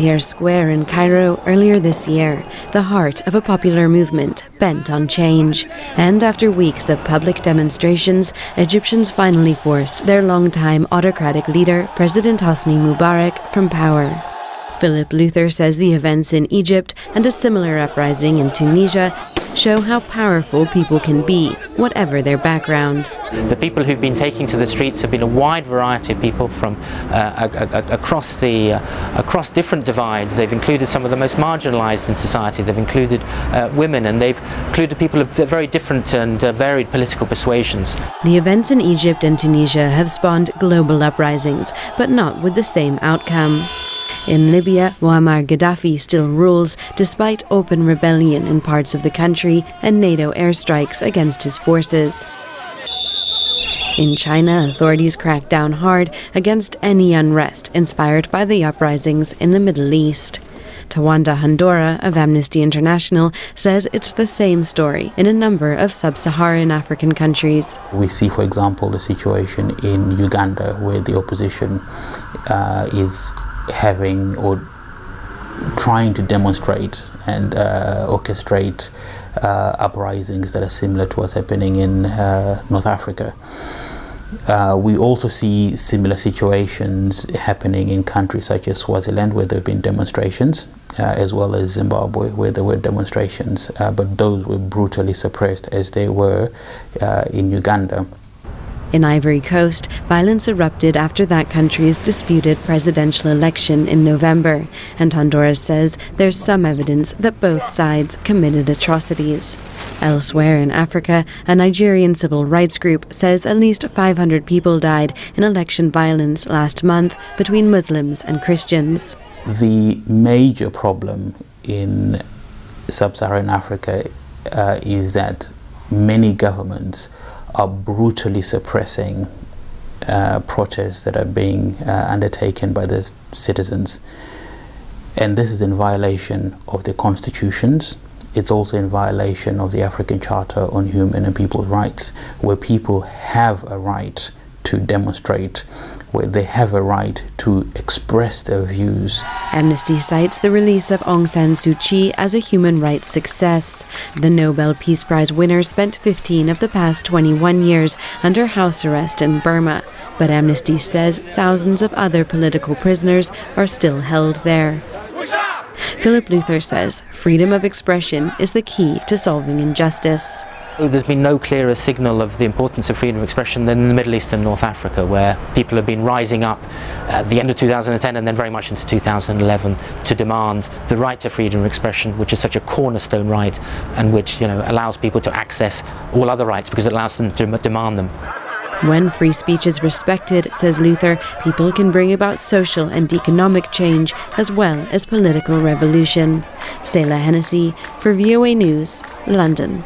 Tahrir Square in Cairo earlier this year, the heart of a popular movement bent on change. And after weeks of public demonstrations, Egyptians finally forced their longtime autocratic leader, President Hosni Mubarak, from power. Philip Luther says the events in Egypt and a similar uprising in Tunisia show how powerful people can be, whatever their background. The people who've been taking to the streets have been a wide variety of people from across different divides. They've included some of the most marginalized in society. They've included women, and they've included people of very different and varied political persuasions. The events in Egypt and Tunisia have spawned global uprisings, but not with the same outcome. In Libya, Muammar Gaddafi still rules despite open rebellion in parts of the country and NATO airstrikes against his forces. In China, authorities crack down hard against any unrest inspired by the uprisings in the Middle East. Tawanda Hondora of Amnesty International says it's the same story in a number of sub-Saharan African countries. We see, for example, the situation in Uganda, where the opposition is having or trying to demonstrate and orchestrate uprisings that are similar to what's happening in North Africa. We also see similar situations happening in countries such as Swaziland, where there have been demonstrations, as well as Zimbabwe, where there were demonstrations, but those were brutally suppressed, as they were in Uganda. In Ivory Coast, violence erupted after that country's disputed presidential election in November, and Honduras says there's some evidence that both sides committed atrocities. Elsewhere in Africa, a Nigerian civil rights group says at least 500 people died in election violence last month between Muslims and Christians. The major problem in sub-Saharan Africa is that many governments are brutally suppressing protests that are being undertaken by the citizens. And this is in violation of the constitutions. It's also in violation of the African Charter on Human and People's Rights, where people have a right to demonstrate, where they have a right to express their views. Amnesty cites the release of Aung San Suu Kyi as a human rights success. The Nobel Peace Prize winner spent 15 of the past 21 years under house arrest in Burma, but Amnesty says thousands of other political prisoners are still held there. Philip Luther says freedom of expression is the key to solving injustice. There's been no clearer signal of the importance of freedom of expression than in the Middle East and North Africa, where people have been rising up at the end of 2010 and then very much into 2011 to demand the right to freedom of expression, which is such a cornerstone right, and which, allows people to access all other rights because it allows them to demand them. When free speech is respected, says Luther, people can bring about social and economic change as well as political revolution. Selah Hennessy for VOA News, London.